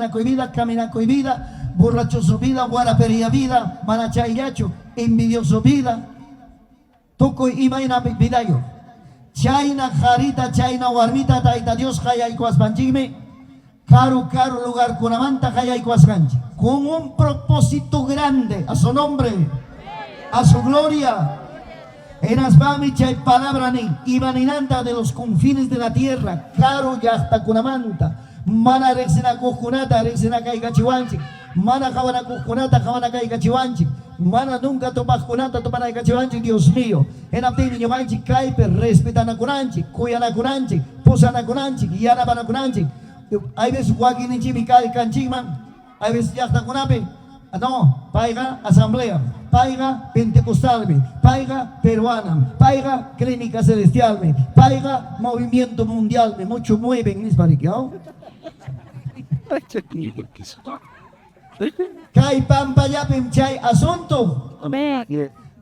camina con vida, camina con vida, borrachoso vida, guarapería vida, manachayacho, envidioso vida, toco y maina vida yo. Chayna jarita, chayna warmita, taita Dios, jaya y cuaspanchime, caro lugar con amanta, jaya y cuascanchi, con un propósito grande, a su nombre, a su gloria. En asbami chay palabra ni, ibaninanta de los confines de la tierra, caro ya hasta con amanta. Mana rexena cojonata, rexena caigachiwanchi. Mana jabana cojonata, jabana caigachiwanchi. Mana nunca topas conata, topana caigachiwanchi, Dios mío. En abtini yomanchi, caipe, respetana conanchi, cuyana conanchi, posana conanchi, yana bana conanchi. Hay veces guaquinichi, micali canchiman, hay veces ya está conape. No, paiga asamblea, paiga pentecostal, paiga peruana, paiga clínica celestial, paiga movimiento mundial, mucho mueven mis pariqueos. Kai pampa ya chay asunto.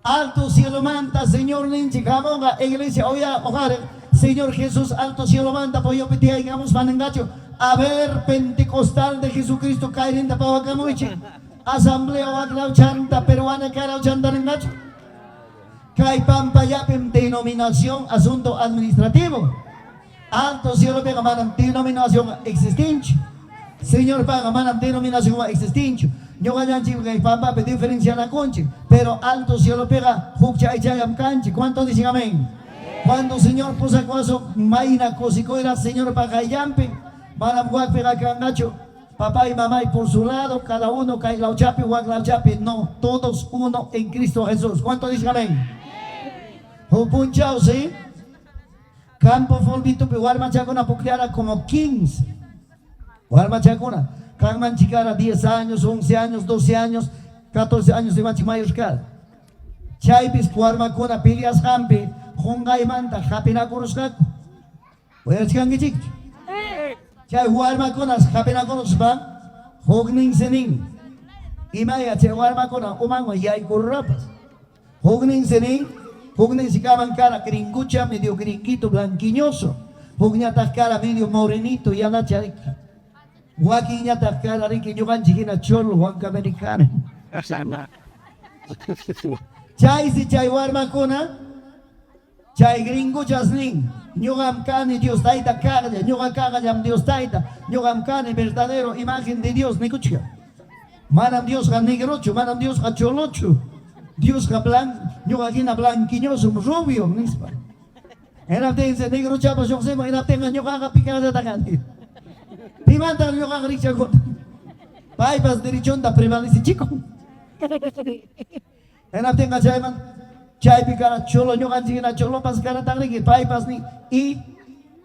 Alto cielo manta, Señor Ninchi, Camonga, iglesia, oya, hogar, Señor Jesús, alto cielo manta, pues yo pedí, digamos, manengacho, a ver, pentecostal de Jesucristo, caer en Tapahuacamuiche. Asamblea Waclau Chanta Peruana Carao Chanta Rengacho. Kai Pampa Yapim, denominación, asunto administrativo. Alto cielo pega manam denominación existente. Señor paga manam denominación existente. Yo ganan chico Kai Pampa pe diferencia na conche. Pero alto cielo pega Hukcha y Chayam Canchi. ¿Cuántos dicen amén? Cuando Señor puso cuaso Maina Cosicoira, Señor paga Yampe, manam Guac pega Cangacho. Papá y mamá y por su lado, cada uno cae la chapi, la chapi, no, todos uno en Cristo Jesús. ¿Cuánto dicen amén? Punchao, ¿sí? Campo Folvito, pero Guarma Chacona Pucliara como 15. Guarma Chacona, Carman Chicara 10 años, 11 años, 12 años, 14 años de Machimayoscal. Chaipis, Guarma Cona, Pilias Hampe, Hongay Manta, Japina Coroscaco. Voy a decir Chay Guarma Conas, Japina Corosba, Hogning Senin. Imaya, Chay Guarma Cona, Omango, Yay Corrapas. Hogning Senin, Hogning Sicaban cara, gringucha, medio gringuito, blanquiñoso. Hognatas cara, medio morenito, y anda chay. Guaquiñatas cara, Ricky, yo van chiquina cholo, Juanca Americana. Chay si Chay Guarma Cona, Chay gringo chasnin. Ñogam Kani Dios taita carne, ñogam Kagayam Dios taita, ñogam Kani verdadero imagen de Dios, Nicucha. Manam Dios ha negrocho, manam Dios ha cholocho, Dios ha blanco, ñogagina blanquiñoso, rubio, nispa. Era tense negro chapa, yo sé, era tenga ñogaga picada tagandi. Pimanta ñogaga richa con. Paipas derichonda prevalece chico. Era tenga chayman. Chay picara cholo ñogan chigina cholo pas cara tagri que paipas ni y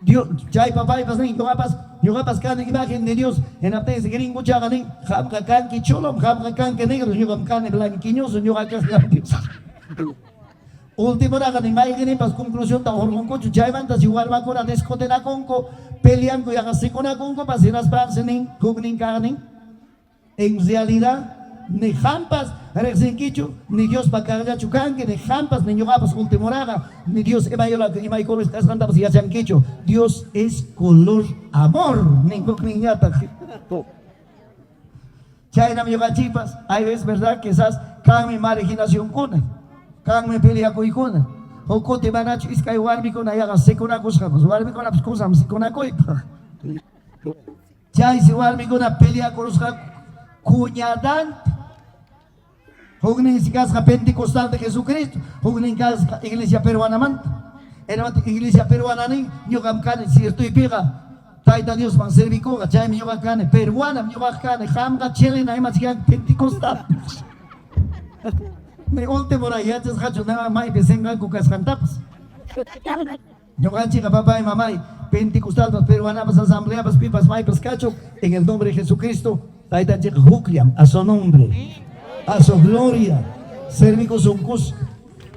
Dios chay paipas ni ñogapas kan imagen de Dios en apte se gringo chaga ni jamka kan ki cholo jamka kan que negro ñogam kan blanquiñoso ñogakas Dios. Último raga ni imagen pas conclusión ta hormonco chay mantas igual va con descotena conco pelean con yagasi con conco pas inas pansenin cugnin kanin en realidad ni jampas, Rexenquicho, ni Dios para cargar chucanque, ni jampas, ni ñogapas ultimoraga, ni Dios emayola, emaicolo estás cantando, y yachanquicho. Dios es color amor, ni niñata. Chayna mi yogachipas, hay veces verdad que esas can marginación con, can me pelea con icona. O cote manacho, es que hay warmi con ayaga, se con una cosa, warmi con una cosa, con una coipa. Chay se warmi con una pelea con los cuñadante. Hognen Sigasca Pentecostal de Jesucristo, Hognen Iglesia Peruana Manta, en la Iglesia Peruana ni, Yogam Cane, si estoy pega, Taita Dios man servicoga, Chay mi Yogam Cane, Peruana, Yogam Cane, Hamga Chelena, Emachigan Pentecostal. Me último ya te hacho nada más y pesengan con cascantapas. Yogam Chica, papá y mamá, Pentecostal, Peruana, asamblea, pipas, maipas, cacho, en el nombre de Jesucristo, Taita Chica Hukliam, a su nombre. A su gloria, servicio son Cusco.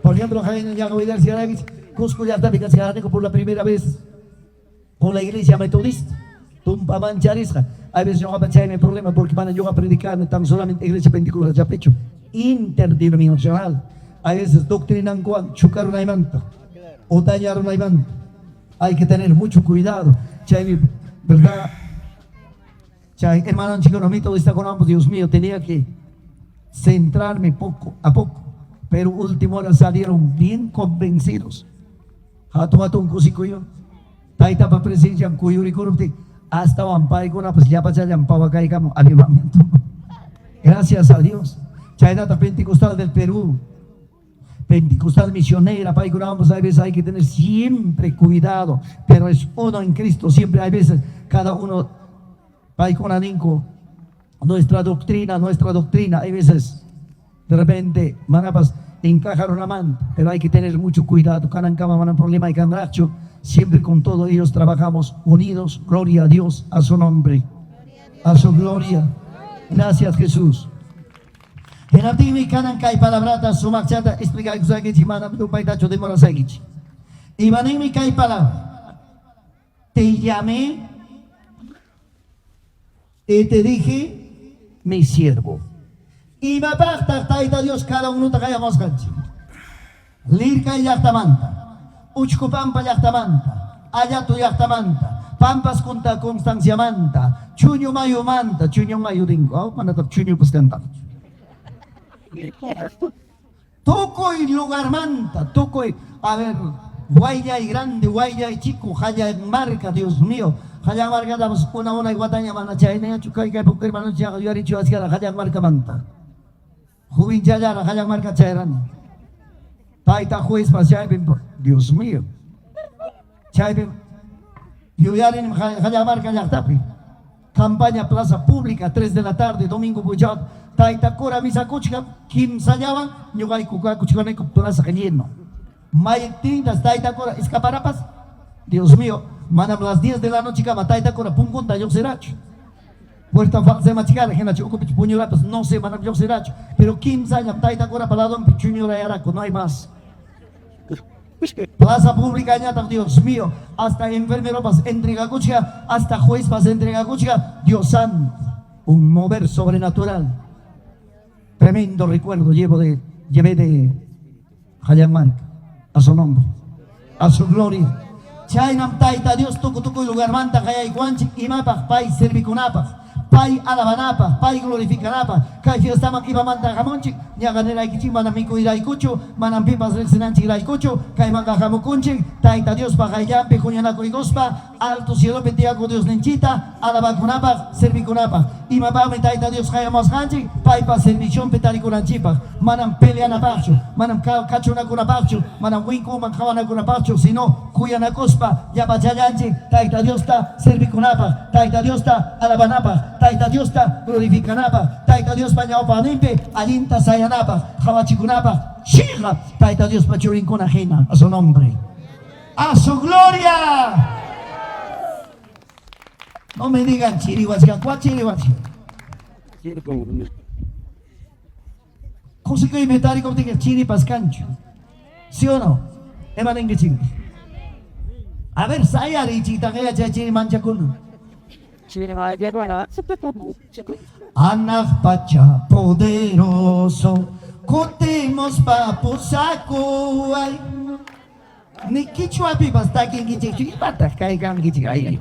Por ejemplo, Jaime Yagovidal Ciaravich, Cusco ya está picando por la primera vez con la iglesia metodista. Tumpa mancharisca. A veces yo hay problema porque van a predicar tan solamente iglesia pentecostal ya pecho interdenominacional. A veces doctrinan con chucar una imanta o dañar una imanta. Hay que tener mucho cuidado. Chay, ¿verdad? Chay, hermano chico, no me todo está con ambos, Dios mío, tenía que centrarme poco a poco, pero última hora salieron bien convencidos. Hatu un cusikuyo, taita pa presencia kuyuri corrupte, hasta wampay con la pues ya para yampawa caigamos avivamiento. Gracias a Dios. Chay data pentecostal del Perú, pentecostal misionera, para que a veces hay que tener siempre cuidado, pero es uno en Cristo, siempre hay veces cada uno, para con aninco, nuestra doctrina, hay veces de repente manapas encajar una manta, pero hay que tener mucho cuidado, cada cama man problema y candracho, siempre con todos ellos trabajamos unidos, gloria a Dios, a su nombre, a su gloria, gracias Jesús. En Abdimi kanan kai palabrata sumakchata explica que usted que chimana tu paitacho de morasegichi. Y vanimi kai palabra. Te llamé y te dije mi siervo. Y va a taita Dios cada uno te calla moscanchi. Lirka yachtamanta. Uchcupampa yachtamanta. Ayato yachtamanta. Pampas conta constancia manta. Chuño mayo manta. Chuño mayo dingo. Oh, manata chuño pues canta. Toco y lugar manta, toco y, a ver, guaya y grande, guaya y chico, jaya en marca, Dios mío, jaya marca, damos una y guataña manachaina, chucay que porque hermano ya yo he dicho hacia la jaya marca manta. Jubin ya la jaya marca chairán. Taita juez para Dios mío. Chaibe, yo ya en jaya marca ya tapi. Campaña Plaza Pública, 3 de la tarde, domingo bujat. Taita cora misa kuchka, kim sayawan, nyugay kuka kuchka na Plaza Cayeno. Mayektindas, taita cora, escaparapas. Dios mío, manam las 10 de la noche cama, taita cora, pungunta, yo seracho. Puerta falsa machicada, gente, chico, puñurapas, no sé, manam yo seracho. Pero kim sayam, taita cora, paladón, pichuño yaraco, no hay más. Plaza Pública, Dios mío, hasta enfermero pas entrega cuchka, hasta juez pas entrega cuchka, Dios santo, un mover sobrenatural. Tremendo recuerdo llevé de Hayamark, a su nombre, a su gloria. Chaynam taita Dios tuku y lugar manta kaya iguanchik imapaj pay servikunapaj. Pai alabanapa, pai glorificanapa, kai fiesta man iba manta jamonchik, ñaganera ikichi manamico iraikucho, manampipas rexenanchi iraikucho, kai manga jamokunchik, taita Dios pajayampe, juñanaco y gospa, alto cielo petiaco Dios nenchita, alabakunapa, servicunapa, y mapame taita Dios hayamos hanchik, pai pa servicion petaricuranchipa, manam peleanapacho, manam cachunacunapacho, manam winco manjawanacunapacho, sino cuyanacospa, yapachayanchik, taita Dios ta servicunapa, taita Dios ta alabanapa. Taita Dios ta glorificanapa, Taita Dios pañao panimpe, alinta sayanapa, jabachikunapa, shija, Taita Dios pachurincona ajena, a su nombre, a su gloria. No me digan chirihuasca, ¿cuál chirihuasca? Cosa que inventario como diga chiripas cancho, ¿sí o no? Emanen que chiri. A ver, sayari chita que ya chiri mancha kuno. Anak Pacha poderoso, contemos papusaco ay. Ni kichwa pipas takin kichik patas kaigan kichik ay.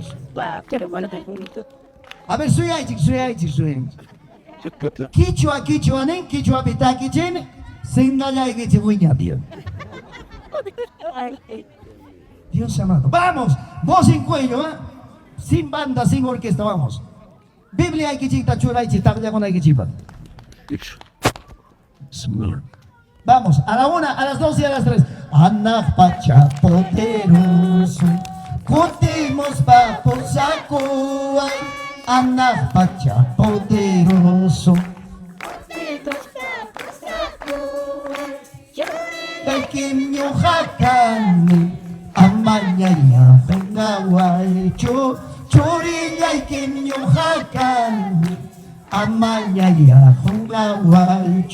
A ver, suy. Kichwa nen kichwa pitaki chen, singaya kichik wiña Dios. Dios amado. Vamos, voz en cuello, ¿eh? Sin banda, sin orquesta, vamos. Biblia hay que chita chura y chita con hay que chipa. Vamos, a la 1, a las 2 y a las 3. Anak Pacha poderoso, contemos papos saco. Anak Pacha poderoso, pequeño jacane, amanyaya pengawai chorilla y pequeño jacane, amanyaya pengawai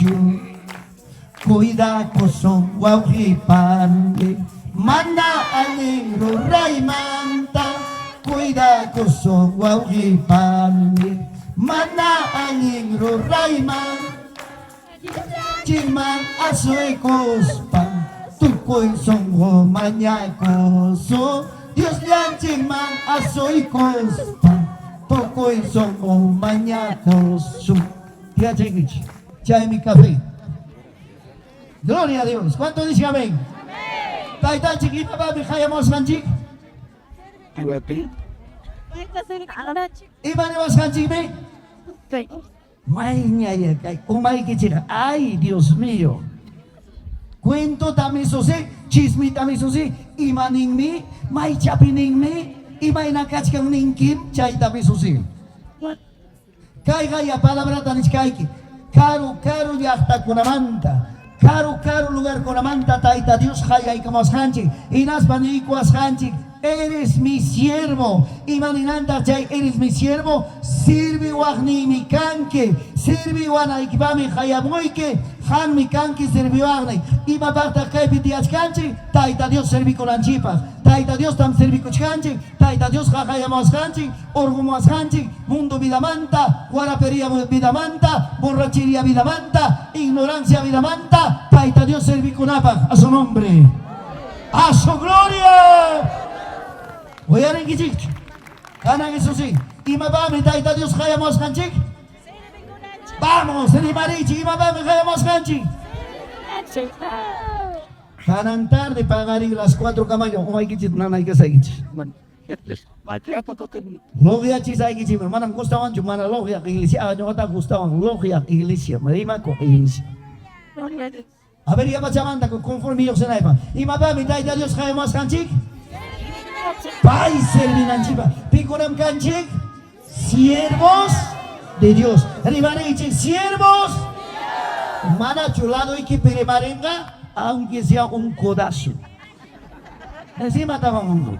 cuida con guaujipande, mana alegro raimanta, cuida con guaujipande, mana alegro raimanta, chiman azuecos pan, tu corazón o mañacoso, Dios le chiman azuecos pan, tu Tukoy somos mañanos. Ya llegué. Ya en mi café. Gloria a Dios. ¿Cuánto dice amén? Taita chiquita papi, hayamos kanchik. Iba ni mas kanchik me. May kay umay kichira. Ay, Dios mío. Cuento también susi, chisme también susi. Imaning mi, may chapining mi, imay nakachkang ningkim, chay también susi. Kaya palabra tanis kayki. Caro yachta kunamanta. Caro lugar kunamanta taita Dios haya y como hanchi. Inas panikuas hanchi. Eres mi siervo. Imaninanta chay, eres mi siervo. Sirvi wagni mi kanke. Sirvi wana ikibami hayamuike. Han mi kanke sirvi wagni. Ima parta kay pitias kanchi. Taita Dios servi con anchipas. Taita Dios tam servi kuchkanchi. Taita Dios hajayamos hanchi. Orgumos hanchi. Mundo vida manta. Guarapería vida manta. Borrachería vida manta. Ignorancia vida manta. Taita Dios servi con apa. A su nombre. A su gloria. Voy a ir kichik. Kanan eso sí. Y me va a meter a Dios hayamos kanchik. Vamos, el marichi. Y me va a meter hayamos kanchik. Kanan tarde pagar las 4 caballos. Oh, hay que no hay que seguir. Logia chisa hay que chimar. Manan gustaban chumana logia iglesia. Ah, no te gustaban logia iglesia. Me dime con iglesia. A ver, ya pachamanta conforme yo se naipa. Y me va a meter a Dios hayamos kanchik. Pai servinan chiva. Piconam canchik. Siervos de Dios. Ribaneche, siervos. Mana chulado y que peremarenga, aunque sea un codazo. Encima estaba un.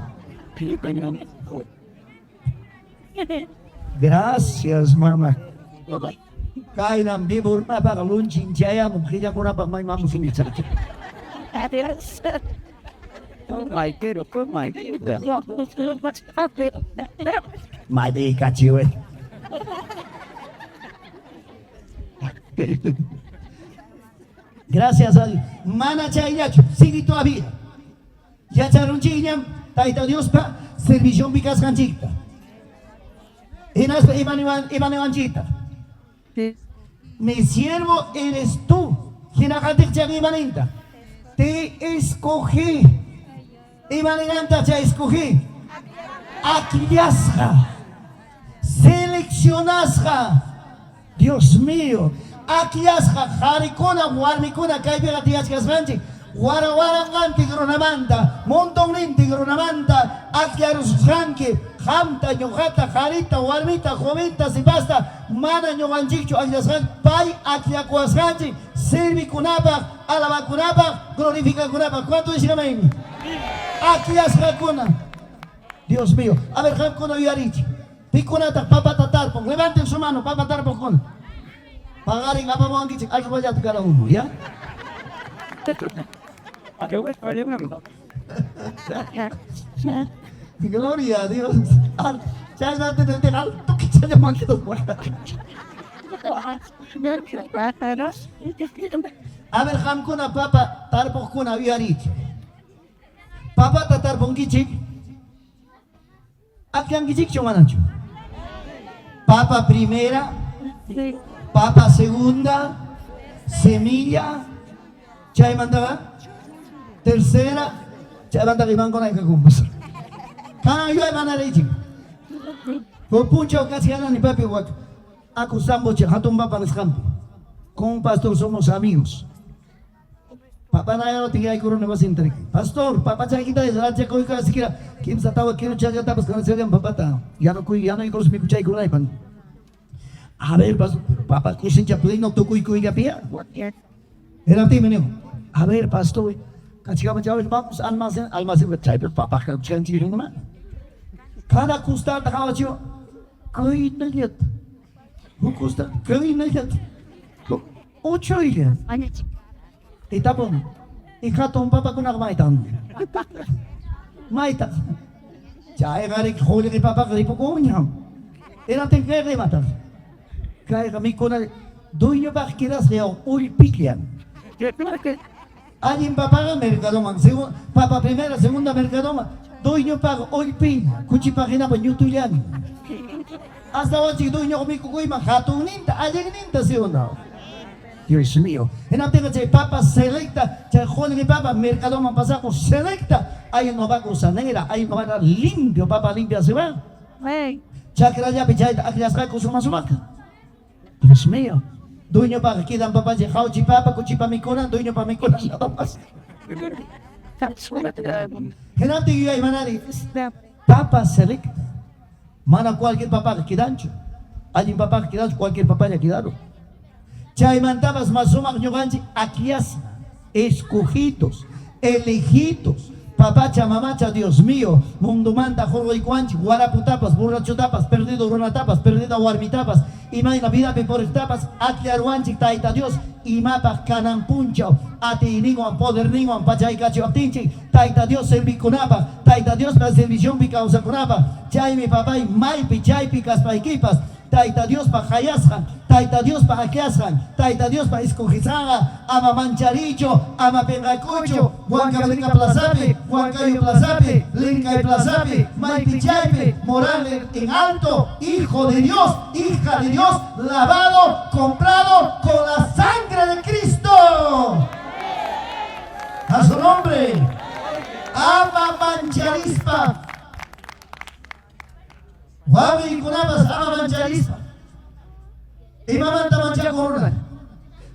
Gracias, mamá. Kainan bibur apa kalun cincaya mungkin aku napa main mamu sini cerita. Mày kacau. Gracias a Dios. Mana chaya, sigue todavía. Ya charon chiñam, taita Dios pa, servicio picas canchita. Enas Iman chita. Mi siervo eres tú. Jinakatik chagi maninta. Te escogí. Imaniganta ya escogí. Aquillasja. Seleccionasja. Dios mío. Aquillasja. Harikuna, Warmikuna, Kaibiratias Gasmanchi. Warawaranganti Gronamanta. Montoninti Gronamanta. Akiarus Ranki. Hamta, Yojata, Jarita, Warmita, Jovita, Sibasta. Mana, Yoganchicho, Akilasjan. Pai, Akiakuasganchi. Servi Kunapa. Alaba Kunapa. Glorifica Kunapa. ¿Cuánto dice amén? Aquí es Hakuna. Dios mío. A ver, Hakuna Yarich. Pikunata, papa tatarpon. Levanten su mano, papa tarpon. Pagarin, apa mo ang kichik. Ay, kaya tu cara uno, ¿ya? Gloria a Dios. Ya no te dejan. Tú que se llaman que tú a ver, Hakuna, papa tarpon Yarich. Papa tatar pong gicik. Akyang gicik cuma nancu. Papa primera, papa segunda, semilla, chay mandaga, tercera, chay mandaga ibang ko na ikakumbas. Kanang yu ay manarejik. Pupuncho kasiyanan ni Papi Wak. Ako sambo siya, hatong papa ng kampo. Kung pastor somos amigos. Papa na yun, tingay ko rin na masintrik. Pastor, papa chay kita, radya ko ikaw sikira. Kim sa tawag kino chay tapos kana siya papata. Yano ikos mi kuchay ko na ipan. A ver, pastor, papa kusin siya pleno tukoy ko igapia. Era ti menyo. A ver, pastor, kachika macam vamos almacén chay papa ka chay tiro naman. Kada kusta takawa siyo. Koy na liat. Kusta, koy na liat. Ocho yan. Itapon, ikatong papa ko na kumaitan. Maita. Chaya garik huli kay papa karipo ko niya. Inating kaya kay mata. Kaya kami ko na, doon niyo ba kiras niyo, ulpik yan. Aling papa ka, merkado man. Papa primera, segunda merkado man. Dueño pago, hoy pin, cuchipagina pa nyutuyan. Hasta hoy dueño kumikukuy hatong ninta, ayang ninta si uno. Dios mío. Henapte nga chay papa selecta, chay joven ni papa, mercado man pasako selecta. Ayon no ba kusanera, ayon no ba limpio, papa limpia se va. Chakra ya pichay, aklas ka kusumaka. Dios mío. Dueño paga, kidan papa, chay hauchi papa, kuchipa mikunan, dueño pa mikunan, no papas. Henapte nga manari, papa selecta. Mana cualquier papá que quedancho. Hay un papá que quedancho, cualquier papá ya quedaron. Chay mantabas más sumak ñuganchi, aquías escogidos, elegidos. Papacha, mamacha, Dios mío, mundo manda, jorro y cuanchi, guaraputapas, borracho tapas, perdido runatapas, perdido warmitapas, y la vida por tapas, akliaruanchi, taita Dios, y mapa canampuncho, ati ninguan, poder ninguan, pachay cacho aptinchi, taita Dios servicunapa, taita Dios para servición picausa kunapa, chay mi papá y maipi, chay picas pa equipas, taita Dios pa hayasjan, taita Dios pa aquiasjan, taita Dios pa escogizanga, ama mancharicho, ama pengacucho, huancablica plazape, huancayo plazape, linca y plazape, maipi chaype, moral en alto, hijo de Dios, hija de Dios, lavado, comprado con la sangre de Cristo. A su nombre, ama mancharispa. Wami kunabas ama mancharispa. Imamanta mancha corona.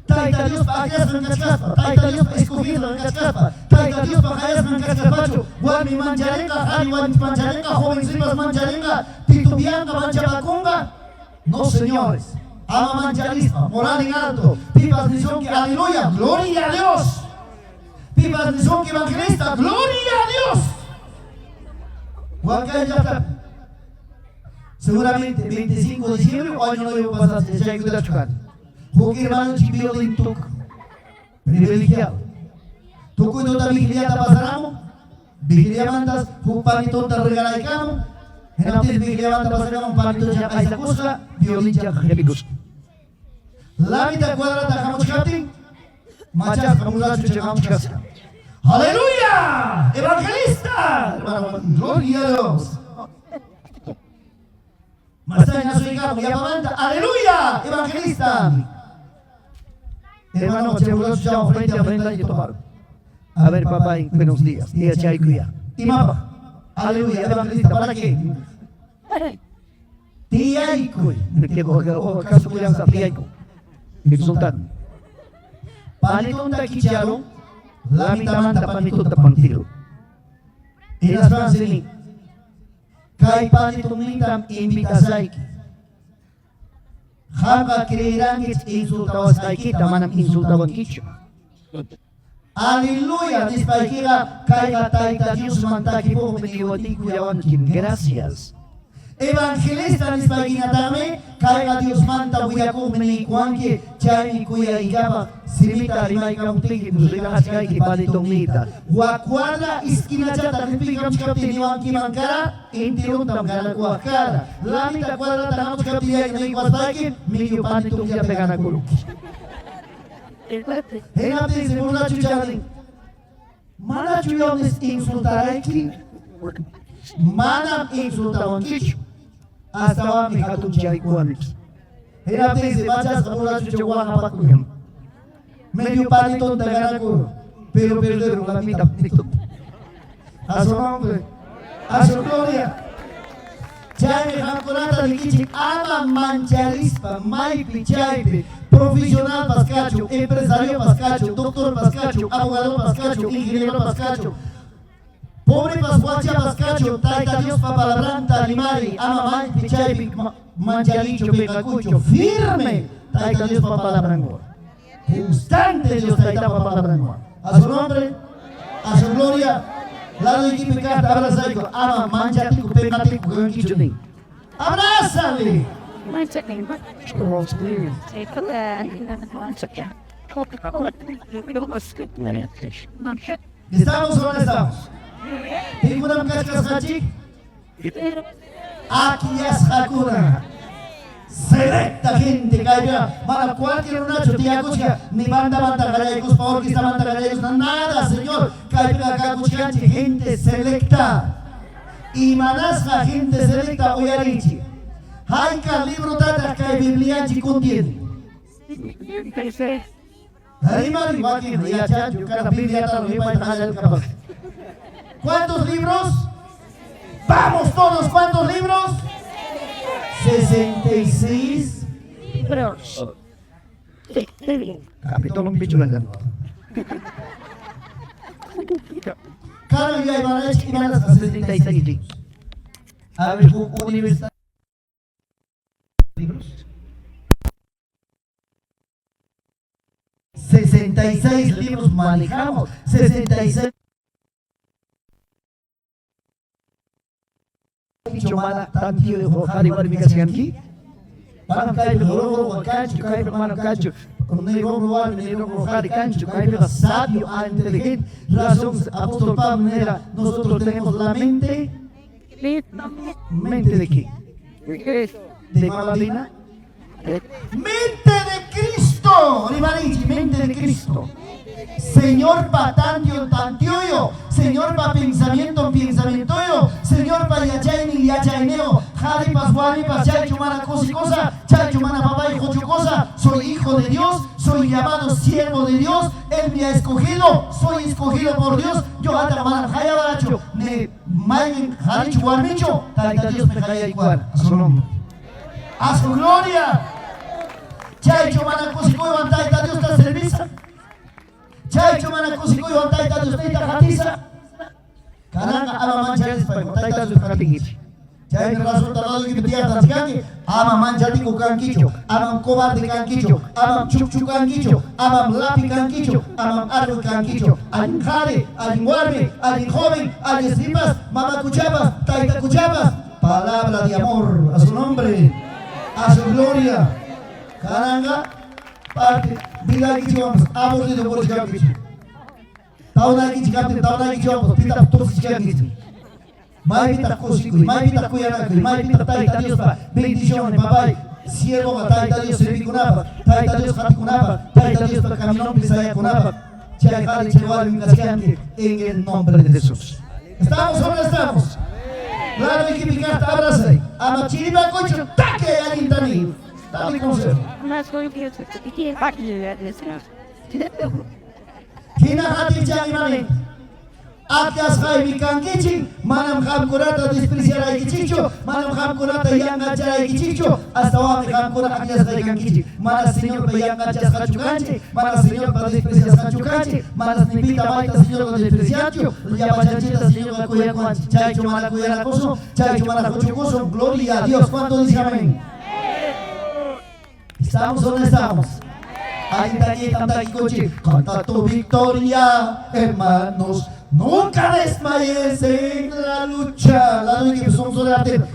Taita Dios pa aquellas mancascaspa. Taita Dios pa escogido mancascaspa. Taita Dios pa aquellas mancascaspacho. Wami mancharenga, Jani wami mancharenga, jovencitas mancharenga, titubianga manchabaconga. No señores. Ama mancharispa, moral en alto. Pipas ni son que aleluya, gloria a Dios. Pipas ni son que evangelista, gloria a Dios. Huacaya seguramente 25 de diciembre o año nuevo pasado ya hay que chocar. Porque hermano chiquillo de Intuc, privilegiado. Tu cuido da vigilia pasaramos, vigilia mandas, un panito te regalaremos. En la vigilia manda pasaremos un panito ya a esa cosa, violín ya jebicus. La mitad cuadrada dejamos capting, machas como la chucha vamos casa. ¡Aleluya! ¡Evangelista! ¡Gloria a Dios! Masanya soy kamu, ya mamanta, aleluya, evangelista. Hermano, chebulos ya frente a frente y tomar. A ver, papá, buenos días. Día chaykuya. Y mapa, aleluya, evangelista, ¿para qué? Tiaykuy. ¿Acaso cuidan a tiaykuy? El sultán. Panitón da quicharo, la mitad manda panitón da pantiro. Y las francelis. Kay panitong lindam imbitasay. Haba creerán que insultawas kay kita manam insultawan kicho. Aleluya, dispaikiga kay taita Dios mantaki po meniwati kuyawan kim. Gracias. Evangelista dispaikiga dame kay Dios manta kuyako menikuanke chay kuya igaba simita rimay kamutiki musliga haskay ki panitong lita. Wakwala iskina chata kipigam chkapti niwanki mankara intirun tamgana kuakara. Lamita kwala tanam chkapti ay naikwastakin miyo panitong ya pegana kuluk. Henapte se mula chuchaling. Mana chuyones insultaray ki. Manam insultawan kicho. Hasta wami katong chay kuanis. Henapte se machas kamula chuchawan hapakuyam. Medio panitón de ganaco, pero perdieron la mitad. A su nombre, a su gloria. Chayme Hankonata de Kichik, ama mancharispa, maipi, chaype, profesional pascacho, empresario pascacho, doctor pascacho, abogado pascacho, ingeniero pascacho. Pobre pascuacha pascacho, taita Dios papalabranta, limari, ama maipi, chaype, mancharicho, pegacucho, firme, taita Dios papalabrango. Constante Dios taita papalabrango. A su nombre, a su gloria. Lalu ikipikata abrazaiko ama manjatiku pekatiku gankichuni. Abrázale. ¿Estamos o no estamos? ¿Tikunam kachkasachik? Aquí es Hakuna. Selecta gente caiga para cualquier nacho tiacucha ni banda gallegos pa orquesta banda gallegos nada señor caiga cacuchanchi gente selecta y manasja gente selecta oyarichi. Haika libro tata kay Biblianchi contiene. Harimari wakin riacha yuka Biblia talo himay tajal kapag. ¿Cuántos libros? Vamos todos, ¿cuántos libros? 66 libros. Capítulo un bicho lang. Kano yung ibanas sa 66. A ver, universidad. Libros. 66 libros manejamos. 66. Chumana tanti ho hari war mikasian ki. Parang kayo horo kancho kayo hermano kancho. Kung nirong hari kancho kayo sabio inteligente. Razón apóstol Pablo era nosotros tenemos la mente. Mente de qué? De Maladina. Mente de Cristo. Ribarichi, mente de Cristo. Señor pa tantioyo, Señor pa pensamientoyo, Señor pa yachaineo, Jari pasguani pa chay chumana cosa, chay chumana papá y jocho cosa, soy hijo de Dios, soy llamado siervo de Dios, Él me ha escogido, soy escogido por Dios, yo ata manan jaya baracho, me mayen jari chuguarmicho, taita Dios me jaya igual, a su nombre, a su gloria, chay chumana cosicoyo, taita Dios te serviza. Chay chumana kusikoy on taita Dios taita hatisa. Kananga ama manchas pa taita Dios hatingit. Chay rasul talado ki biya tansikangi ama manjati ko kankicho, ama cobarde kankicho, ama chukchu kankicho, ama lapi kankicho, ama árbol kankicho. Al jare, al guarme, al joven, al eslipas, mama cuchapas, taita cuchapas. Palabra de amor a su nombre, a su gloria. Kananga parte bila kichwamos aburrido por chikapich tauna kichikapte tauna kichwamos pita todos chikapich mai pita kosikui mai pita kuyanakui mai pita taita Dios pa bendiciones papai siervo pa taita Dios servikunapa taita Dios hatikunapa taita Dios pa caminon pisaya kunapa chay jali chewal mikasiante en el nombre de Jesús. ¿Estamos o no estamos? Claro que picar abraza ama chiriba cocho taque alintani. Dale consejo. Kina hati jang imane. Akas khai bikangichi, manam kham kurata despreciar ai kichicho, manam kham kurata yang ajar ai kichicho, hasta wa kham kurata akas khai kangichi. Mana señor pa yang ajar kachukanche, mana señor pa despreciar kachukanche, mana nipita maita señor pa despreciacho, ya pachachita señor pa kuya kwanchi, chay chumana kuya na koso, chay chumana kocho koso, gloria a Dios. ¿Cuánto dice amén? ¿Estamos o no estamos? Ahí está aquí coche. Canta tu victoria, hermanos. Nunca desmayes en la lucha. La lucha que somos de la tierra.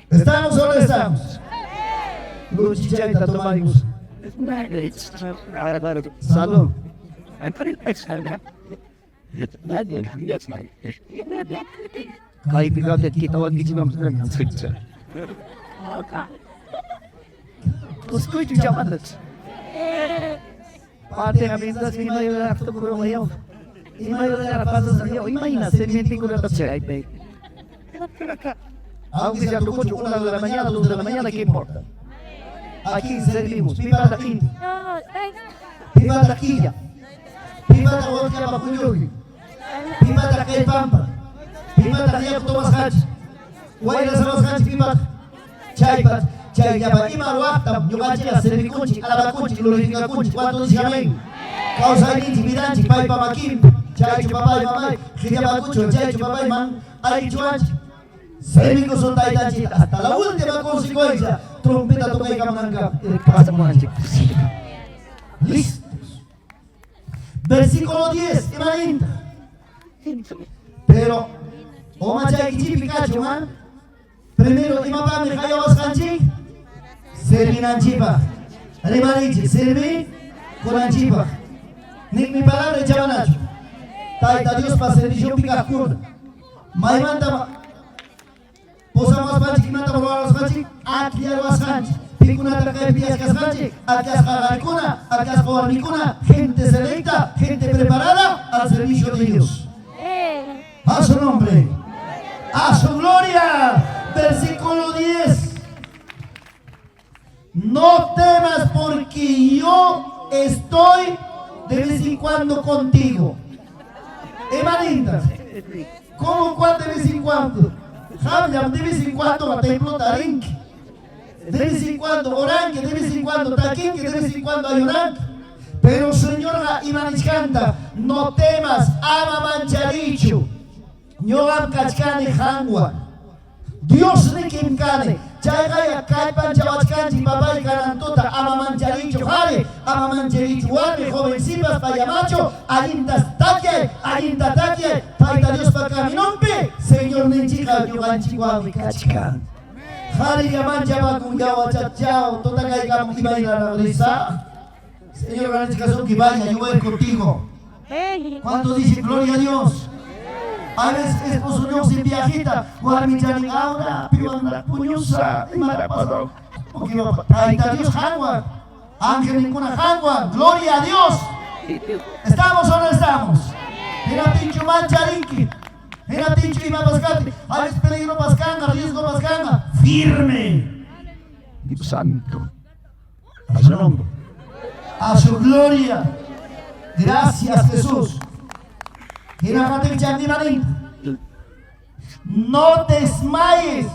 ¿Estamos o no estamos? Lucha y tatuamos. Salud. Kay pigate kitawag gichimam sa nagsucha. Uskoy tu jamadat. Parte habinda sima yo la to ko mayo. Ima yo la pasa sa yo, imagina se miente con la tacha ay pe. Aunque sea tu coche 1 de la mañana, 2 de la mañana, ¿qué importa? Aquí servimos, viva la quinta. Viva la quilla. Viva la vodka bakuyogi. Viva la que pampa. Pimat dia Thomas Hatch. Wala sa Thomas Hatch pimat. Chay yaba ima waktam yumachi la servi kunchi alaba kunchi glorifica kunchi. ¿Cuánto dice amén? Causa ni bidanchi pai pamakim. Chay chupapai mamai. Khia bakucho chay chupapai man. Ay chuanchi. Servi ko son taitanchi hasta la última consecuencia. Trompeta toca y camananga. Pasa manchi. Listos. Versículo 10. Imagina. Pero Oma chay kichi Pikachu, man. Primero, imapa me kayo was kanchi. Servi nanchipa. Rebarichi, servi con anchipa. Nik mi palabra chavanacho. Taita Dios pa servicio Pikachu. Mai manta. Posamos panchi, kimanta por was kanchi. Akliar was kanchi. Pikunata Kaipias Cascache, Acas Jagaricuna, Acas Coarnicuna, gente selecta, gente preparada al servicio de Dios. A su nombre, a su gloria. Versículo 10. No temas porque yo estoy de vez en cuando contigo. Hermanita, ¿cómo cuál de vez en cuando? Hablan de vez en cuando a templo tarinque. De vez en cuando oranque, de vez en cuando taquinque, de vez en cuando hay oranque. Pero señora Imanis canta, no temas, ama mancharicho. Yo am kachkane hangwa. Dios ni kim kane. Chaya kaipan chawachkanchi papay karantuta ama mancharicho jare, ama mancharicho guarde, jovencitas payamacho, alintas taque, paita Dios pa caminonpe, Señor ninchika yuganchi guavi kachkan. Jare yamancha pa kunyawa chachao, tota kaikam kibaila la risa. Señor Ganesh son kibaya, yo voy contigo. ¿Cuánto dice gloria a Dios? A veces esposo Dios en viajita, guarmichani ahora, piwanda puñusa, marapado. Taita Dios hangwa, ángel ninguna hangwa, gloria a Dios. ¿Estamos o no estamos? Mira pincho mancharinki, mira pincho iba pascati, a veces peligro pascanga, riesgo pascanga, firme. Dios santo, a su nombre, a su gloria. Gracias Jesús. No desmayes,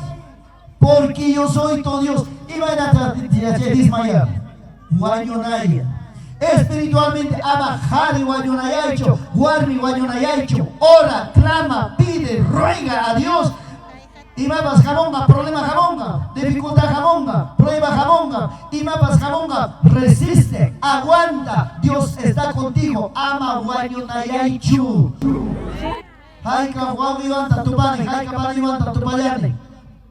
porque yo soy tu Dios. Y van a desmayar. Guayonaya. Espiritualmente, abajar y guayonayaicho, guarmi guayonayaicho, ora, clama, pide, ruega a Dios. Y mapas jamonga, problema jamonga, dificultad jamonga, prueba jamonga, y mapas jamonga, resiste, aguanta, Dios está contigo, ama guayunayaichu. Haika guawi wanta tu pane, haika pani wanta tu payane.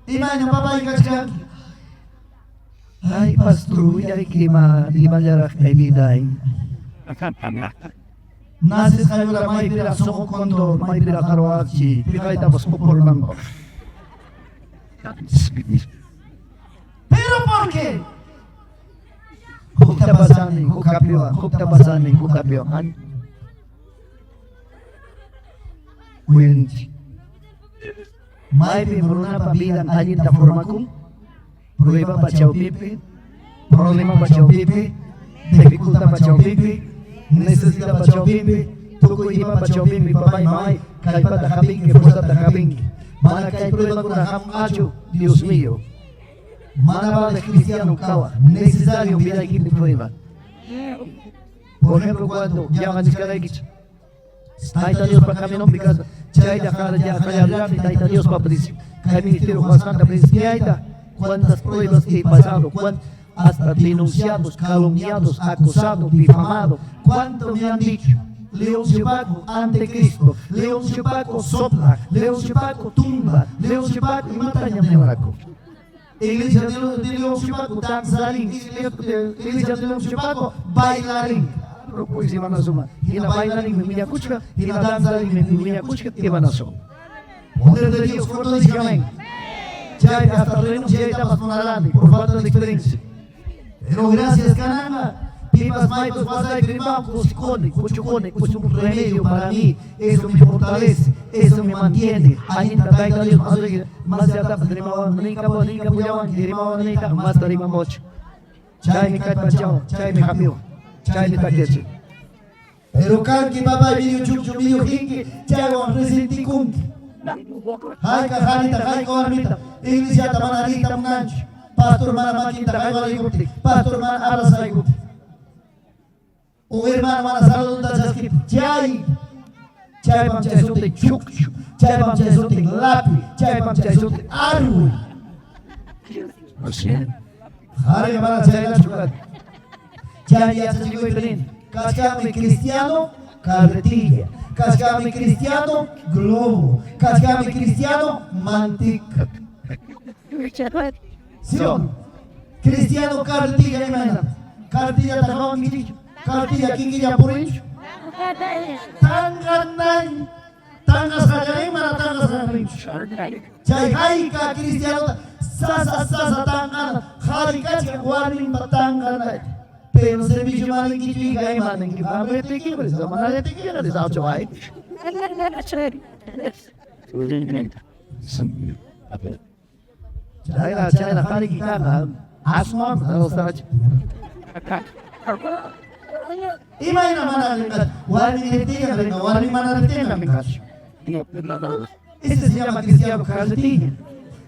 Y mañana papá y cachcaki. Ay, pastor, ya que lima ya hay vida. Naces kayura may pira soko kondo, may pira karawachi, pira tapos por mango. Pero ¿por qué? Hukta basani, hukapiohan. Wenci. May pimruna pabilang alin ta formakum. Prueba bachao pipi. Problema bachao pipi. Dificultad bachao pipi. Necesidad bachao pipi. Tuko iba bachao pipi papay mamay. Kaipa takaping, que fuerza takaping. Mana kay prueba con la acho, Dios mío. Mana va de cristiano kawa, necesario vida aquí de prueba. Por ejemplo, cuando llaman escaraguich, taita Dios para caminar mi casa, chaita cada día callar, taita Dios para prisión. Kay ministerio bastante prisión, cuántas pruebas he pasado, hasta denunciados, calumniados, acusados, difamados, cuánto me han dicho. León Chupaco, anticristo. León Chupaco sopla. León Chupaco tumba. León Chupaco y mata a Ñamneoraco. Iglesia de León Chupaco, danzarín. Iglesia de León Chupaco, bailarín. Pues iban a sumar. Y la bailarín me mira cuchca, y la danzarín me mira cuchca, y van a sumar. Poder de Dios, ¿cuánto dice amén? Ya hasta renuncia y etapas con adelante, por falta de experiencia. Pero gracias, Cananga. Pipas, maipas, guasay, primam, cosicone, cochucone, un remedio para mí. Eso me fortalece, eso me mantiene. Ainda taita Dios, más de atapa, trimawan, nika, puyawan, trimawan, nika, más tarima mocho. Chay me cae pachao, chay me cambió, chay me taqueche. Pero canque, papá, video chucho, video jinque, chay con resenticunque. Haika, janita, haika, armita, iglesia, tamanarita, mungancho. Pastor, mana maquinta, haika, iguti, pastor, mana abraza, iguti. O hermano mana salud da chasquip, chay pam chay sote chukchu, chay pam chay sote lapi, chay pam chay sote arui. Hari mana chay la chukat. Chay ya se llegó el cascame cristiano, carretilla. Cascame cristiano, globo. Cascame cristiano, mantica. Sion, cristiano, carretilla, hermana. Carretilla tajón, quiricho. Cartilla Kingiria Purinch, Tanganay, tangas hajarin mana tangas hajarin. Chay haika cristiano sasa tangan harika warning batangan. Pero servicio maling kitu gay maling ki babe teki beri zaman ada teki ada sah coy. China hari kita kan asman harus saja. Imay na mana warning netiga beri warning mana netiga kami kasih. Ese se llama cristiano carretilla.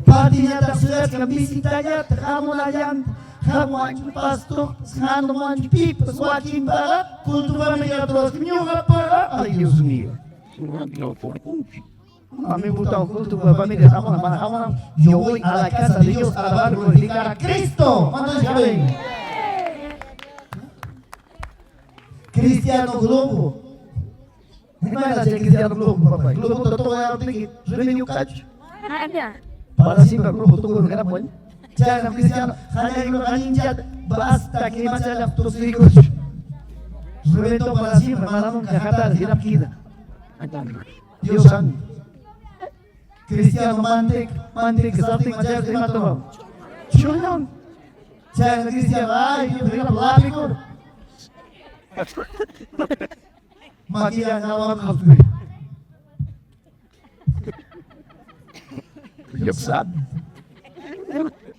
Partinya tak sudah kami sitanya kamu layan. Kamu anjing pastor, kamu anjing pipa, suakin barat, kultura mereka terus menyuruh apa? Ay Dios mío. A mí me gusta un culto para familia, estamos yo voy a la casa de Dios a alabar y glorificar a Cristo. ¿Cuántos saben? Cristiano Globo. Gimana sih Cristiano Globo, papá? Globo todo yang tinggi, revenue catch. Para siempre Globo todo negara pun. Jangan Cristiano, hanya yang kaninjat basta que masalah tus hijos. Revenue para siempre, malam Jakarta hidup kita. Dios santo. Cristiano mantik something macam terima tuh. Jangan Cristiano ay berikan pelapikor. Makia nawam hafid. Yopsad.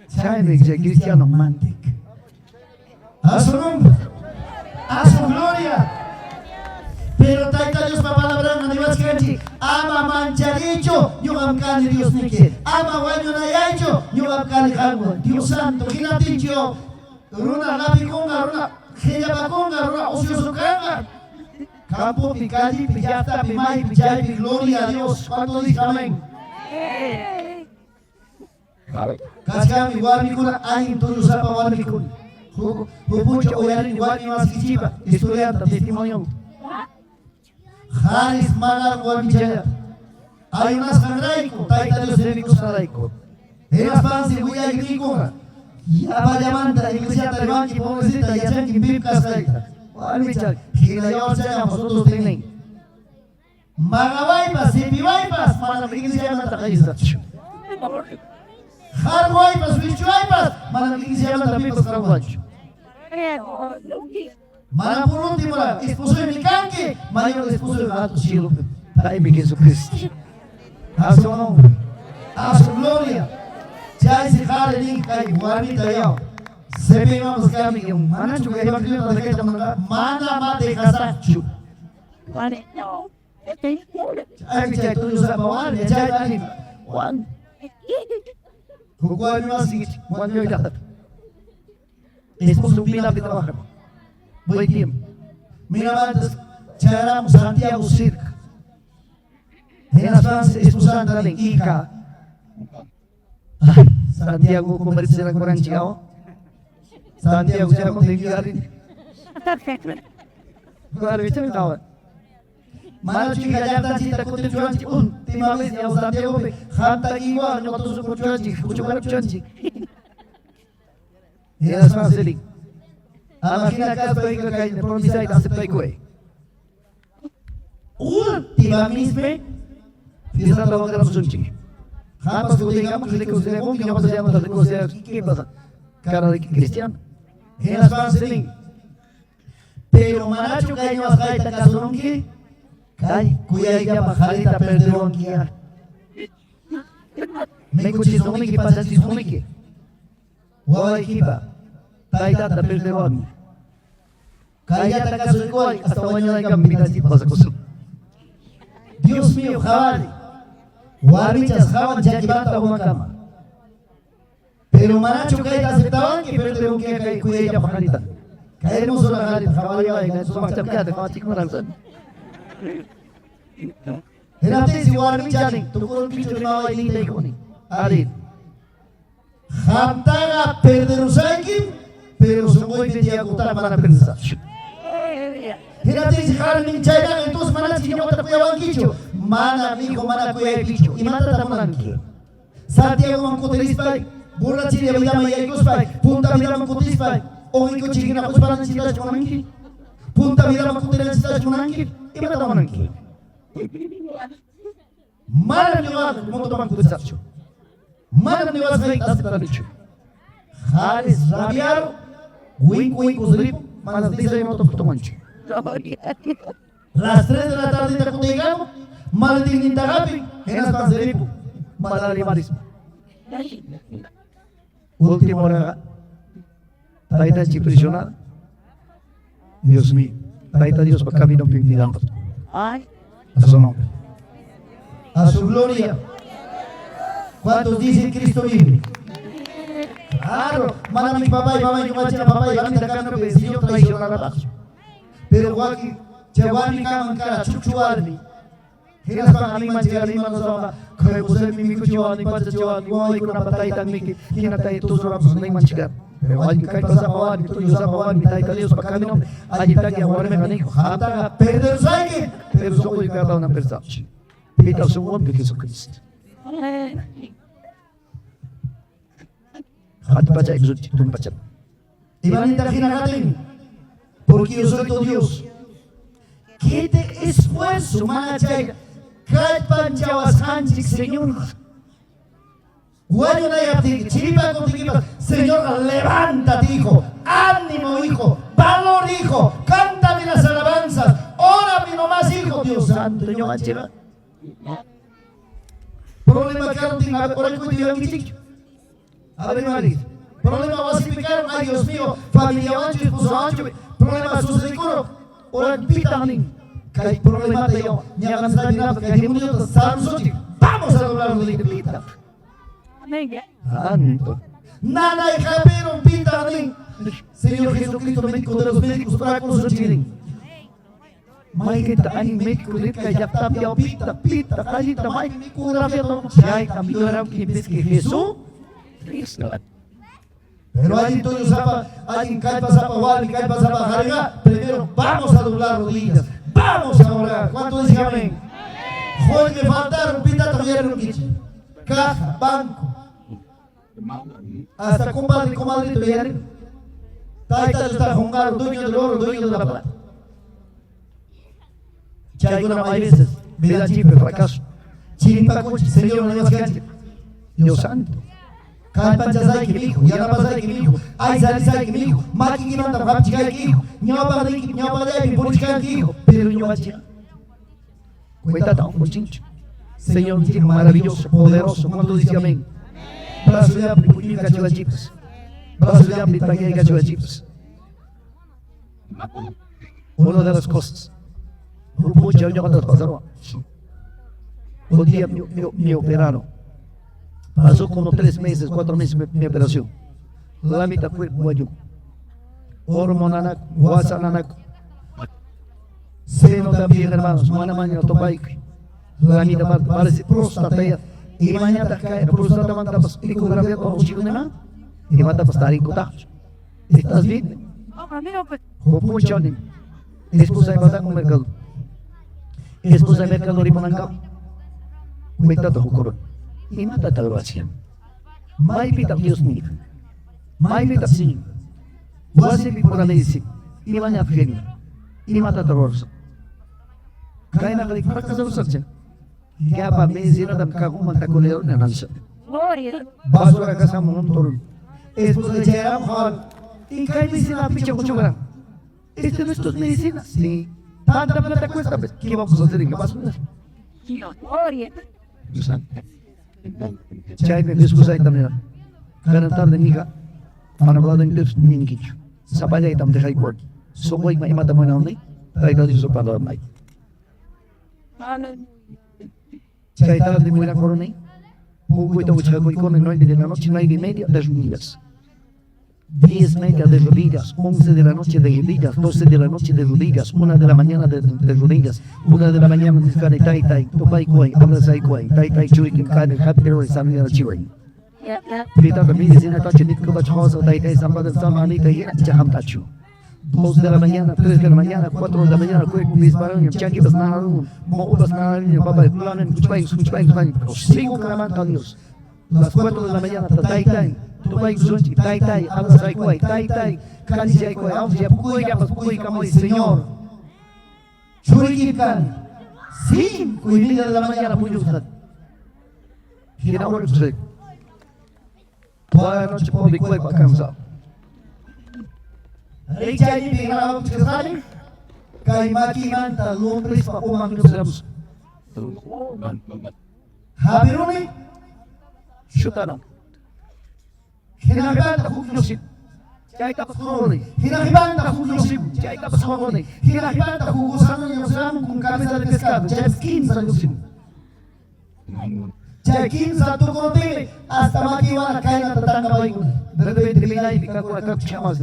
Saya ni Cristiano mantik. Asum gloria. Pero taita Dios papalabra na Dios kanji ama mancharicho yung amkani Dios nike ama wanyo na yacho yung amkani kagwa Dios santo kinatincho runa lapikunga runa heyabakunga runa usyusukanga campo picali pillata pimay pijay pi gloria a Dios cuando dice amén Kaskami wami kuna ahin tuyo sa pawami kun hupucho oyarin wami masichipa estudianta testimonyo Haris magar wami jaya ayunas kanraiko taita Dios remiko saraiko eras pansi buya griko ya payamanta iglesia taribanki pobrecita ya chanki bibka saita wami chak hila yor saya nosotros tienen magawaipas sipiwaipas mana iglesia manta kaisa harwaipas wichuaipas mana iglesia manta bibka karanwacho Mana por último, esposo de mi canque, mayor esposo de gato cielo, para mi Jesucristo. A su nombre, a su gloria. Ya ese jale linka y guarita ya. Se ve vamos que amigo, mana chuga iba que no te mana mate casacho. Vale, no. Ay, ya tú no sabes bawan, ya dani. Juan. Juan no así, Juan yo ya. Esposo pila de trabajar. Buen tiempo. Mira, antes charamos Santiago Circa. En las Francia, expulsando a la Ica. Santiago, como dice la Coranchao. Santiago, ya con el Garin. Claro, ¿viste mi cabrón? Mana chica ya está chita con el chuanchi. Última vez ya Santiago, janta igual, no todo su chuanchi, mucho para chuanchi. En las Francia, Imagina que has pedido que de pronunciar y hace pegue. Última misma, fiesta la otra persona chica. Jamás que digamos que le consideramos que no pasa llamando de considerar qué pasa. Cara de cristiano. En las manos de link. Pero manacho que hay más gaita caso que Kai, cuya ella bajarita perderón guiar. Me escuché su que pasa si su que. Guay equipa. Taita ta perderón. Kaya ta caso igual hasta mañana hay que mirar si pasa cosa. Dios mío, jabali. Guardichas jaban ya llevata una cama. Pero manacho que aceptaban que perderón que cuya ella bajarita. Caemos una garita, jabali va a su marcha de fati con razón. Era tesi warmi jani, tu con picho de mama y linda iconi. Ari. Hamtaga perderusaikim, pero son muy bendia kutar para pensar. Era tesi harmi chaya, entonces mana si no te puede banquicho. Mana amigo, mana puede bicho. Y mata tamananki. Santiago mancotelispai, burra chile vida maya icospai, punta vida mancotelispai. Oiko chigina kusparan chila chumananki. Punta vida mancotelispai chumananki. Iba tamananki. Malam niwas motoman kutsapcho. Malam niwas rey tasitanicho. Haris rabiaro, wink wink uzrip, malas dice moto putomancho. Las 3 de la tarde te llegamos, maldin intagapi, en las panzeripo, malarimarismo. Última hora, taita chiprisionada. Dios mío, taita Dios para camino pimpidando. Ay, a su nombre. A su gloria. ¿Cuántos dicen Cristo vive? Claro, manda mi papá y mamá y mamá y papá y mamá acá no si yo traicionar a Dios. Pero Joaquín, Chawani kaman kara chuchuarni. Hiras pang aliman si aliman na sama. Kaya po sa mimi ko Chawani, pansa Chawani, wawai ko napatay tan miki. Hinatay ito sa rapos na iman sigar. Pero wajin kahit pa sa pawan, ito yung sa pawan, mitay kalios pagkaminom. Ajin tagi ang wala mekaniko. Hata ka, perder sa akin. Pero sa ko yung kataw ng persapsi. Pitaw sa uwan, bigay sa Kristo. At pacha exod itong pacha. Ibanita kinakatin. Porque yo soy tu Dios. Que te esfuerzo, manachay. Kahit panchawas hanchik, Señor. Guayo na yaptik, chiripa contigo. Señor, levántate, hijo. Ánimo, hijo. Valor, hijo. Cántame las alabanzas. Órame nomás, hijo. Dios santo, yo manchera. Problema que no tenga, por el cuento de mi chico. A ver, Mari. Problema wasificaron, ay Dios mío, familia ancho, esposo ancho. Problema sucedido, orang pitanin. Kay problema tayo, nyakan sa dinap, kay di mo nyo sarusoti. Vamos a doblar rodilla, pita. Anto. Nanay Javier, pitanin. Señor Jesucristo, médico de los médicos, para con los chiling. May kita ani médico lit kay yaptap yaw pita, pita, kajita may kurap yaw. Siya'y kamiyoram kibis kay Jesus. Cristo. Pero allí tú usaba, alguien cae pasaba wali, cae pasaba jariga, primero vamos a doblar rodillas, vamos a orar. ¿Cuánto dicen amén? Hoy me faltaron pita también un kichi, caja, banco, hasta compadre, comadrito y arriba. Taita está jungado, dueño del oro, dueño de la plata. Ya alguna más veces, me da chip el fracaso. Chirimpa coche, Señor, no me canche. Dios santo. Kalpan jazai ke mijo, yana bazai ke mijo, ai zai ke mijo, maki gimanda hapchikai ke hijo, nyapa dai purichikai ke hijo, pero nyobachi. Cuéntate un chincho. Señor, un chico maravilloso, poderoso, cuando dice amén. Brazo de ampli, puño cacho chips. Brazo de ampli, tagué cacho chips. Una de las cosas. Mucho yo cuando pasaron. Un día me operaron. Pasó como 3 meses, 4 meses mi operación. La mitad fue guayo. Hormonanak, guasananak. Seno también, hermanos. Mana mañana topaik. La mitad parece próstata ya. Y mañana cae próstata manda pas ecografía con un chico de nada. Y manda pas tarik kutacho. ¿Estás bien? Hopo chani. Esposa de pasar con mercado. Esposa de mercado rimonangam. Cuéntate hokoron. Y mata tal vacían. Mai pita Dios mío. Mai pita Señor. Wasi por la medicina. Y van a firme. Y mata terror. Kaya na kalik fracasado sa siya. Kaya pa medicina dam kagum mantakulero na nansa. Basura kasama ng turun. Esposa de Jairam Hall. Y kaya medicina picha ko chugara. Este no es tus medicinas. Sí. Tanta plata cuesta. ¿Qué vamos a hacer en basura? Dios santo. Chay me diskusay tamnya. Kanan tarde niga. Manabla ng tips ninkicho. Sapaya itam de high court. So boy may imata mo na ni. Tayo dito sa pador may. Chay tarde mo na koronay. Hugo ito ucha ko ikono 9 de la noche, 9:30 de rodillas. 10:30 de rodillas, 11 de la noche de rodillas, 12 de la noche de rodillas, 1 de la mañana de rodillas, 1 de la mañana de cara tai tai, topai koi, abra sai koi, tai tai chui kim kana happy hero samia na chiwi. Pita kami di sini tacho nit ko bach hosa tai tai sambada samani tai jam tacho. 2 de la mañana, 3 de la mañana, 4 de la mañana, koi disparan yung changi bas na mo ubas na yung baba planen kuchpai, 5 karaman Dios. Las 4 de la mañana tai tai. Tupai Zunchi, Tai Tai, Abra Saikwai, Tai Tai, Kali Saikwai, Ausia, Pukui, Yapas, Pukui, Kamoy, Señor. Churikikan, 5:30 de la mañana, Puyusat. Gira ahora que toda la noche por mi cuerpo cansado. Richard ni pingrao kesali. Kay maki manta lumpris pa umang lusams. Habiruni Şutana. hinakibanda Huklusin. Chay tapos horoni. hinakibanda huglusim. Chay tapos horoni. Hinakibanda hugusan yung salam kung cabeza de pescado. Chay 15 lusim. Chay 15 tukonotin hasta makiwana kay natatanga baikuna. De repente termina y pica con la capa chamas.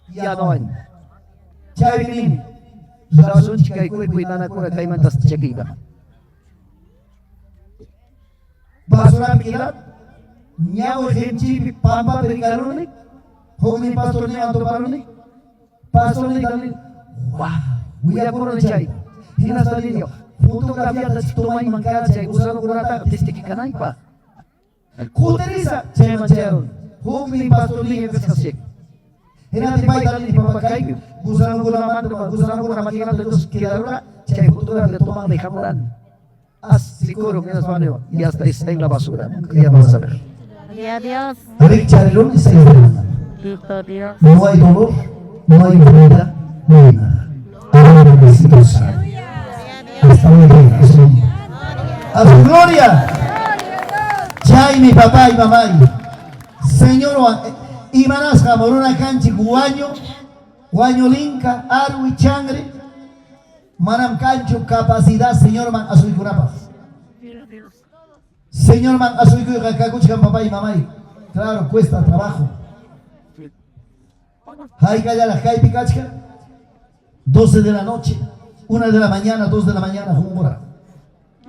Ya no hay. Chay binin. Zasun chica y cuerpo y nana con la caima tas chequiga. Basura pikirat. Nyawo henchi pampa perikaruni. Hogni pastor ni anto paruni. Pastor ni dalin. Wow. Uya puro ni chay. Hina salinyo. Fotografia da tomai mangkara chay. Usano kurata testiki kanai pa. Kuterisa chay manchero. Hogni pastor ni pesasik. Hina tipai dalin papakai. Usano kuraman to usano kuraman kira terus kira chay fotografia tomang de kamuran. Seguro que nos van a y hasta está en la basura. Ya vamos a ver. Adiós. Richard Lund se llama. Listo, Dios. No hay dolor, no hay enfermedad, no hay nada. Ahora necesito sano. Hasta hoy día, a su gloria. Chay mi papá y mamá. Señor, imanas jamoruna canchi guaño, guaño linca, arwi changre. Manam cancho capacidad, Señor man, a su curapas. Señor man, a su hijo papá y mamá. Claro, cuesta trabajo. Hay que la Jai Picachka, 12 de la noche, 1 de la mañana, 2 de la mañana, Jumora.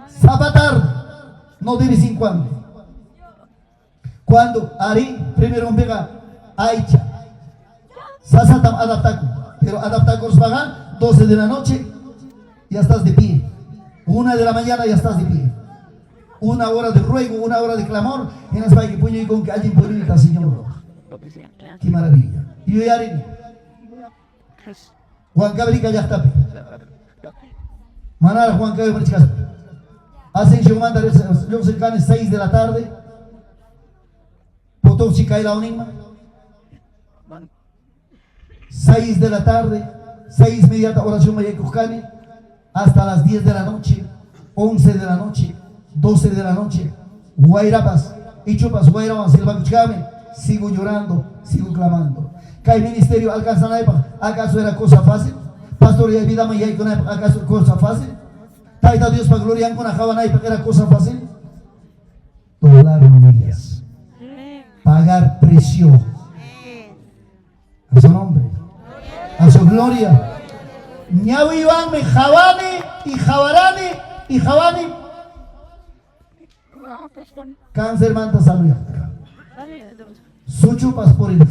Zapatar, no de vez en cuando. Cuando Ari, primero un pega, Aicha. Sasatam adaptaco, pero adaptaco os pagan, 12 de la noche, ya estás de pie. 1 de la mañana ya estás de pie. 1 hora de ruego, 1 hora de clamor, en las que puño y con que alguien puede Señor. Qué maravilla. Y yo ya haré. Juan Cabrica ya está. Manara Juan Cabrica. Hacen yo manda los cercanos 6 de la tarde. Potón si cae la unima. 6 de la tarde. 6 inmediata oración Maya Cuscani. Hasta las 10 de la noche. 11 de la noche. 12 de la noche. Guairapas. Y chupas Guairapas. Sigo llorando. Sigo clamando. ¿Qué ministerio alcanza la época? ¿Acaso era cosa fácil? Pastor y vida me con ¿acaso cosa fácil? Taita Dios para gloria con la era cosa fácil. Doblar rodillas. Pagar precio. A su nombre. A su gloria. Ñawi Iván me jabane y jabarane y jabane. Cáncer manta salud. Sucho pas por el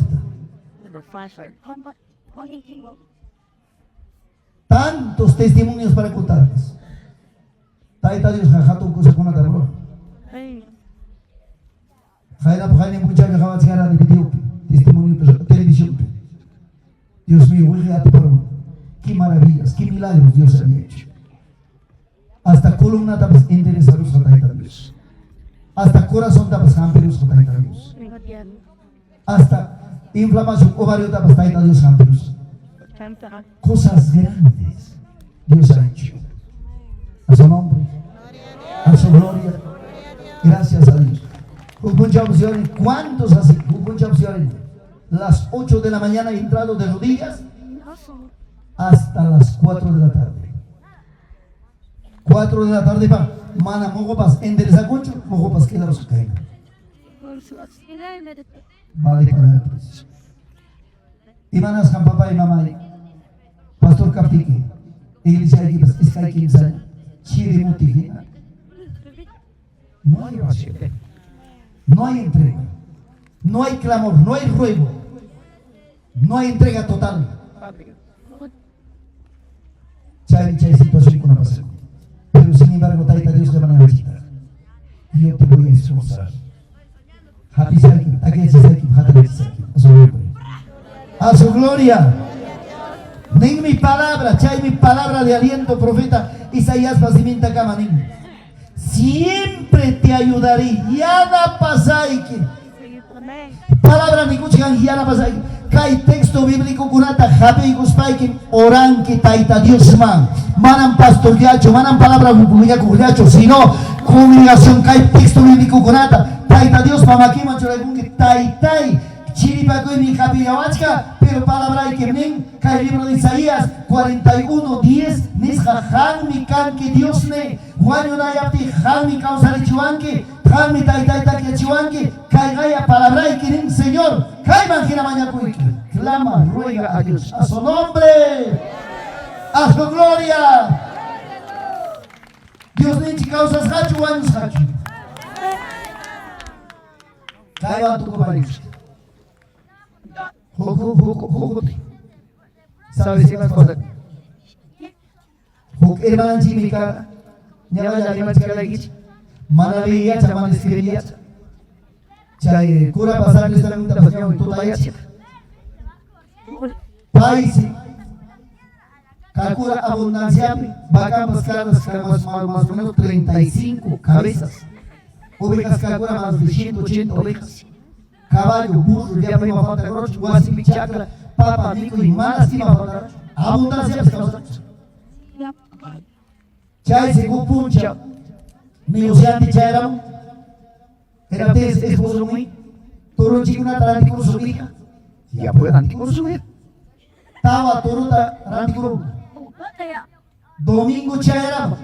tantos testimonios para contarles. Taita Dios jajato cosa con la tabla. Jaina Jaina mucha que jabas cara de video, testimonio televisión. Dios mío, vuelve a ti por qué maravillas, qué milagros Dios ha hecho. Hasta columna tapas interesados a Taita Dios. Hasta corazón tapas camperos a Taita Dios. Hasta inflamación ovario tapas Taita Dios camperos. Cosas grandes Dios ha hecho. A su nombre, a su gloria. Gracias a Dios. ¿Cuántos así? Las 8 de la mañana he entrado de rodillas hasta las 4 de la tarde. 4 de la tarde pa mana mogopas endereza concho, mogopas queda los caen. Vale para el precio. Y manas con papá y mamá, pastor Captique, iglesia aquí es que hay 15 años, chile mutije. No hay oración, no hay entrega, no hay clamor, no hay ruego, no hay entrega total. Chay situación con la pasión. Pero sin embargo, Taita Dios te van a necesitar. Y yo te voy a esforzar. A su gloria. Nen mi palabra, chay mi palabra de aliento, profeta Isaías Basimenta Kamanin. siempre te ayudaré. Yana pasayki. Palabra ni kuchkan yana pasayki. Kai texto bíblico kunata happy guspaikin oranki taita Dios man. Manan pastoreacho, manan palabra guyacho, sino comunicación kai texto bíblico kunata. Taita Dios pamakiman choregunki taitai. Chiripacoy ni happy yawachka, pero palabra y que ven, kai libro de Isaías 41:10, nisja han mi kanki Dios ne, Juan una yapti han mi causa de chuanki, han mi taita que chuanki, kai gaya palabra y que ven, Señor, kai manjina mañana kuiki, clama, ruega a Dios, a su nombre, a su gloria. Dios ne causas hachu años hachu. Kai va tu compañero. Jogote. ¿Sabes qué más cosa? Hermana Jimika, nyala jali macam lagi. Mana lihat, mana diskripsi. Cai kura pasar di sana kita pasnya untuk tayar. Paisi. Calcula abundancia, vaca más o menos 35 cabezas. Ovejas calcula más de 180 ovejas. Caballo, burro, ya me va a faltar grosso, guasi, chacra, papa, mico y malas, sí me va a faltar. Abundancia, Chay, según puncha, negociante chayram, era de esposo muy, toro chico na tarantico su hija, ya puede antico su hija. Tawa toro tarantico. Domingo chayram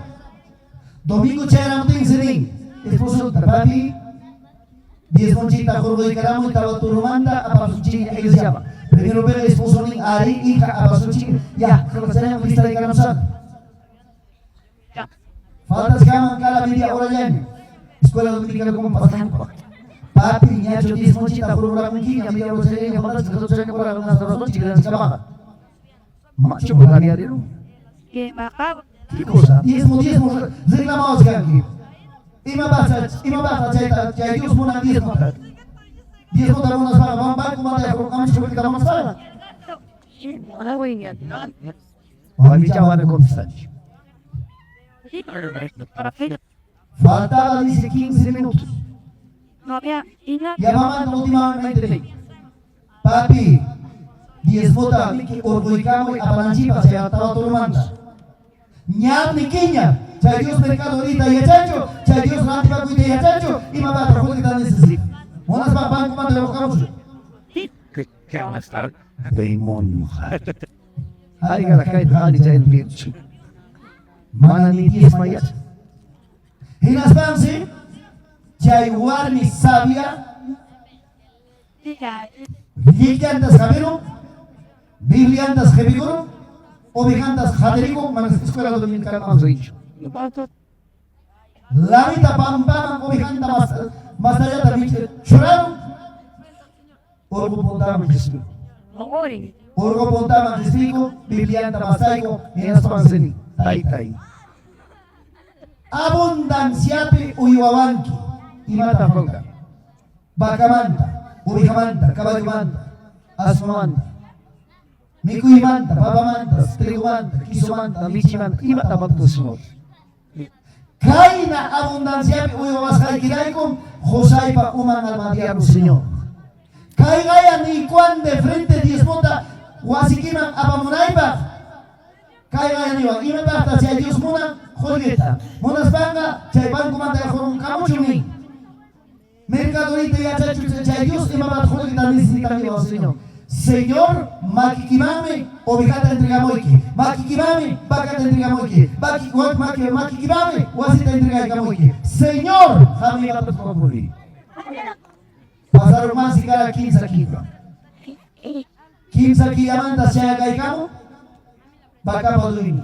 tem sering, esposo papi. 10 moncita corvo de caramo y estaba tu romanda a pasuchín iglesia. Primero ver el esposo ni ari hija a pasuchín. Ya, como se llama lista de caramsan. Faltas caman cada media hora ya. Escuela dominicana como pasan. Papi, ñacho 10 moncita corvo la munquilla, media hora se llama faltas que se llama para una razón chica de trabajo. Macho por la diario. ¿Qué baja? ¿Qué cosa? 10 reclamamos que aquí. Ima bahasa cerita, Dios muna diezmo taruh nasara, bang kumanda kalau kami coba kita masalah. Kami bicara konstans. Faltaba dice 15 minutos. Llamaban últimamente. Papi, diezmo taruh, orgullo y apalanchipa se ha estado tomando. Nyam nikinya. Chay Dios mercado ahorita ya chacho, chay Dios nanti va cuida ya chacho, y me va a trabajar que tan necesito. Monas va banco manda lo buscamos. ¿Qué van a estar? Demonio. Hay que la calle de chay el Mana ni 10 mayas. Y las pansi, chay warmi sabia, Ligandas Javero, Bibliandas Jebigoro, Ovejandas Jaderico, manas escuela dominicana más dicho. La vida pampa, ovejanta más allá también lloraron. Orgo pontama Cristo. Orgo pontama Cristo, Biblianta Masaico, y en las panseni. Tai. Abundanciape uyuabanki, y mata fonga. Bacamanta, ovejamanta, caballomanta, asmamanta. Mikuimanta, papamanta, trigumanta, quisumanta, michimanta, y mata pactusmos. Kaina abundancia uyo vaskai kiraikum Josaipa uman almadiano Señor. Kai gaya ni cuan de frente diezmota wasikiman apamunaipa. Kai gaya ni wan ime basta si Dios muna jolgeta. Munas banga chay banco manda jorun kamuchumi. Mercadorita ya chachu chay Dios ima bat jolgeta necesitan mi Señor. Señor, makikimame, ovejata entregamoiki. Makikimame, vaca te entregamoiki. Makikimame, wasita entregamoiki. Señor, jamie la pescopuri. Pasaron más y cada 15 aquí. 15 aquí amanda se haga y camo. Vaca paduini.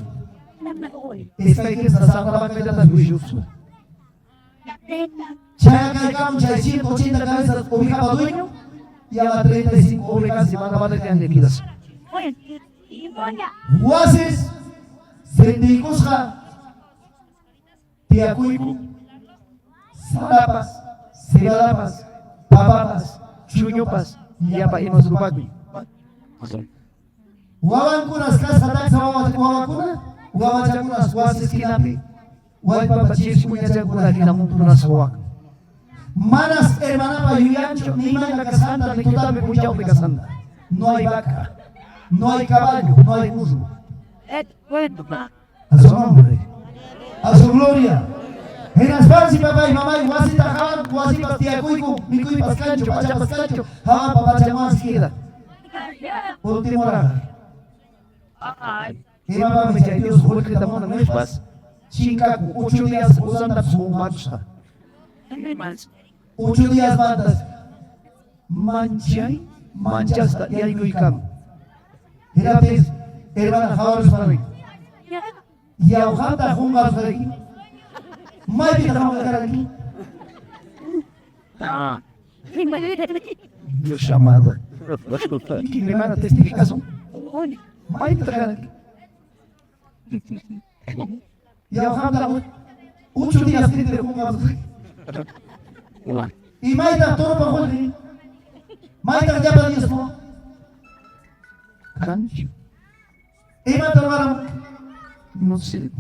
Esta hay que estar la vaca de la Luijusu. Chaga y camo, chay 180 cabezas, oveja paduino. Y a la 35 ovejas y manda madre de vidas. Huases, Sendicusja, Tiacuico, Salapas, Cebadapas, Papapas, Chuñupas, y Apaimos Rupagui. Huabancunas, Casa Taxa, Huabacuna, Huabachacunas, Huases Kinapi, Wai papa chis punya jago lagi namun tunas wak. Manas hermana Payuyancho, ni mana casanta, ni tutame puyao de casanta. No hay vaca, no hay caballo, no hay muslo. A su nombre, a su gloria. En Aspansi, papá y mamá, y guasi tajaban, guasi pastiacuico, micuy pascancho, pacha pascancho, jama papá chamas queda. Último hora. Y mamá me dice, Dios, Jorge Tamona, no es paz. Chincaco, 8 días usando su marcha. 8 días bandas. Manchasta, y ahí cuicam. Era vez, hermana Javarus para mí. Y a Ojata Jungas para aquí. Mai kita mau cara aquí. Dios llamado. Y le manda testificación. Mai kita cara aquí. Y a Ojata 8 días de Jungas. Y Mai está todo para Jorge. Mai está ya para Dios. Cancho. Y Mai tomaron. No sé.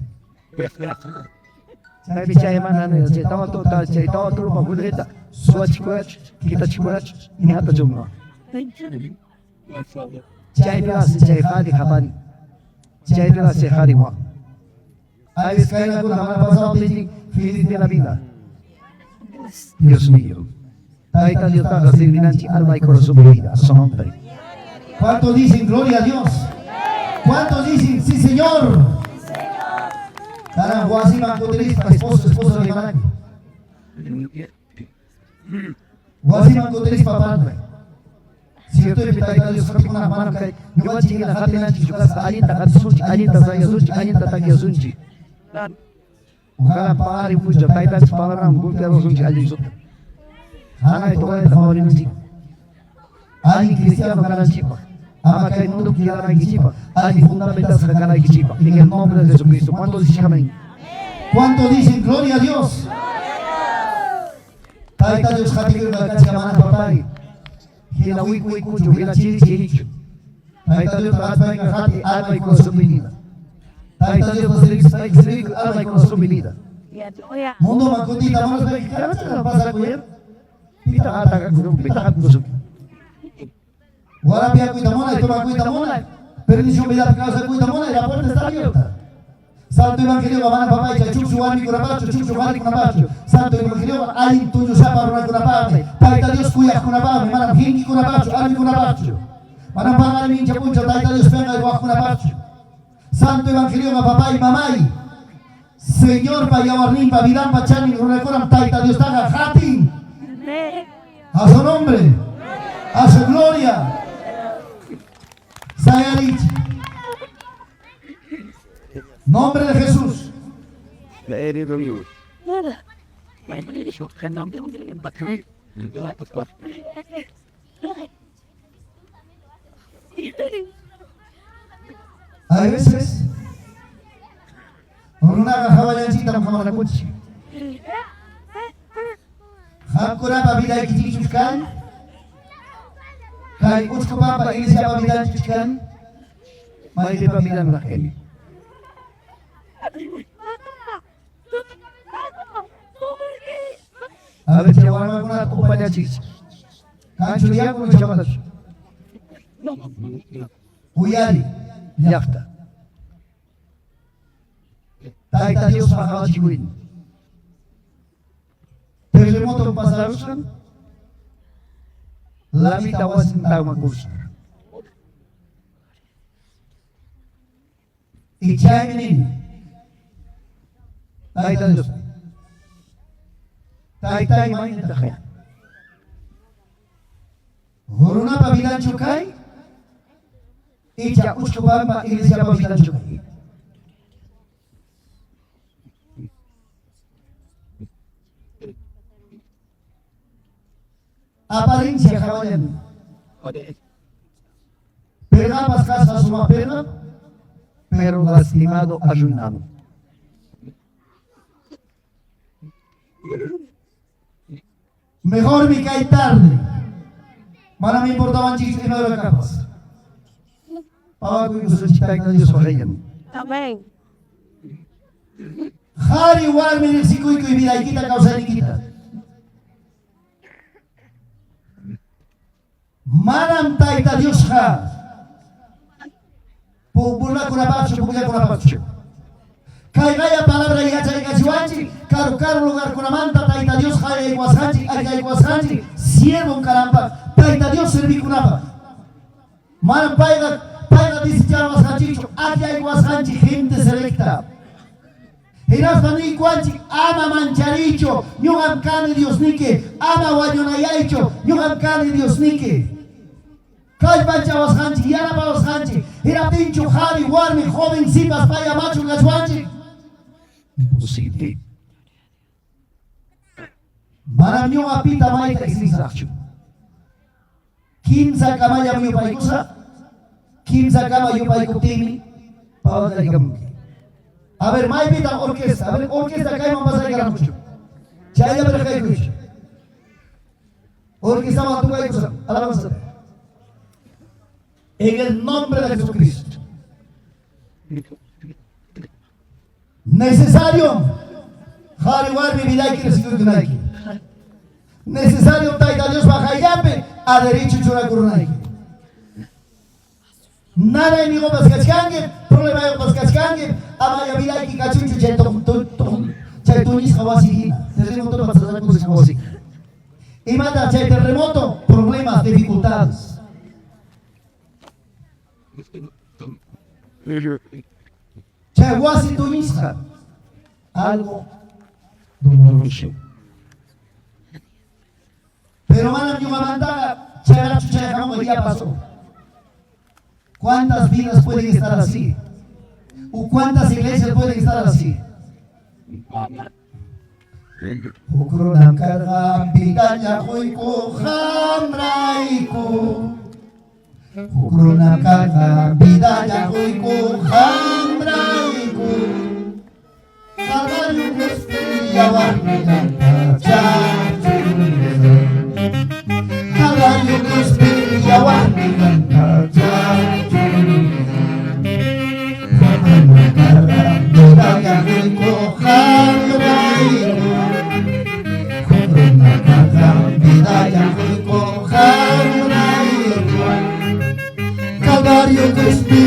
Saya bicara mana ni? Saya tahu total, saya tahu tu rumah kita. Suach kuach, kita cuach, ini hata jumlah. Saya biasa saya hari kapan? Saya biasa saya hari wah. Ayat sekarang aku nama pasal ini fili de la vida. Dios mío. Taita Dios está recibiendo alma y corazón de vida. Su nombre. ¿Cuántos dicen gloria a Dios? ¿Cuántos dicen sí Señor? Karena wasi mangkutris esposo di mana? Wasi mangkutris papan. Siapa yang bertanya Dios seperti mana kai? Nyawa cingin hati nanti juga alin tak sunci, alin tak saya sunci, alin tak tak sunci. Bukan pari puja, taita separam bukan sunci alin sunci. Anak itu kan tahu nanti. Alin Cristiano kan cipa. Ama kay mundo kila na gichipa, ali fundamental sa kanal gichipa. En el nombre de Jesucristo. ¿Cuántos dicen amén? ¿Cuántos dicen gloria a Dios? Taita Dios hati que la cancha mana papai. Hila wiku kuju, hila chiri chirichu. Taita Dios hati que hati alma y corazón de vida. Taita Dios hati alma y corazón de vida. Mundo makutita manos baik. Kenapa pasa kuyer? Kita kata guru, kita kata guru. Ahora cuida mona, toma cuida mona. Perdición vida causa cuida mona, la puerta está abierta. Santo Evangelio, mamá, papá, y chuchu wani kunapacho, chuchu wani kunapacho. Santo Evangelio, ay tuyo sapa runa kunapame. Taita Dios kuya kunapame, mana hingi kunapacho, ami kunapacho. Mana pangal mincha puncha, taita Dios venga y wa kunapacho. Santo Evangelio, papá y mamá. Señor, pa yawarnim, pa vidam, pa chani, runekoram, taita Dios taga, jati. A su nombre, a su gloria. Saya dicho. Nombre de Jesús. Hay veces, con una cajaballancita mujamana kuchi. Hakura pa vida kichichukan. Kai usko pa iglesia pa vida kichichukan. May di pa vida nakeli. A ver, si ahora me una compañía chis. Cancho ya con los llamadas. Uyali, yachta. Taita Dios bajaba chihuín. Terremoto en Pasaruscan. La mitad was en Taumacusa. Y Chaimini. Taita Dios. Taita imain ita kaya. Horuna pabilan chukay. Ija uchuban pa iglesia pabilan chukay. Apariencia kawayan. Pena pascasa suma pena. Pero lastimado ayunado. Mejor me cae tarde. Mana me importaban chistes no de capas. Pago y uso chita y nadie soleyan. Amén. Hari warmi riksikuiku y vida y quita causa y quita. Manam taita Dios ha. Pubula kunapacho, pubula kunapacho. Kaigaya palabra y hacha y cachuanchi, caro lugar kunamanta, taita Dios ha y guasanchi, ay guasanchi, siervo carampa, taita Dios serví kunapa. Manam paiga dice ya guasanchicho, ay guasanchi, gente selecta. Hirafani Kwanchi, ama mancharicho, nyugam kani Dios nike, ama wayonayaicho, nyugam kani Dios nike. Kai pancha washanchi, yana pa washanchi, hirapincho, hari, warmi, joven, sipas, paya, macho, gachuanchi. Imposible. Manam nyuga pita maika isisakchu. Kimsa kama yamu yupaikusa, kimsa kama yupaikutimi, pawadagam. A ver, mai pita orquesta. A ver, orquesta cae más pasar que mucho. Chaya pero cae mucho. Orquesta más tú cae cosa. Alabanza. En el nombre de Jesucristo. Necesario. Jariwar mi vida y que recibió tu naiki. Necesario taita Dios baja yape a derecho chura kurnaiki. Nada enemigo pascachkange, problema de pascachkange, amaya vida y cachucho chaitunis hawasi, terremoto pasar con hawasi. Y manda chay terremoto, problemas, dificultades. Chay wasi tunisha, algo doloroso. Pero manam yo manda chay chay como ya pasó. ¿Cuántas vidas pueden estar así? ¿O cuántas iglesias pueden estar así? Ukronam karga bidanya hoiko hamraiko. Ukronam karga bidanya hoiko hamraiko. Kalarium Kristi awarniyan kacacurina. Kalarium Kristi awarniyan kacacurina. Calvario Cristo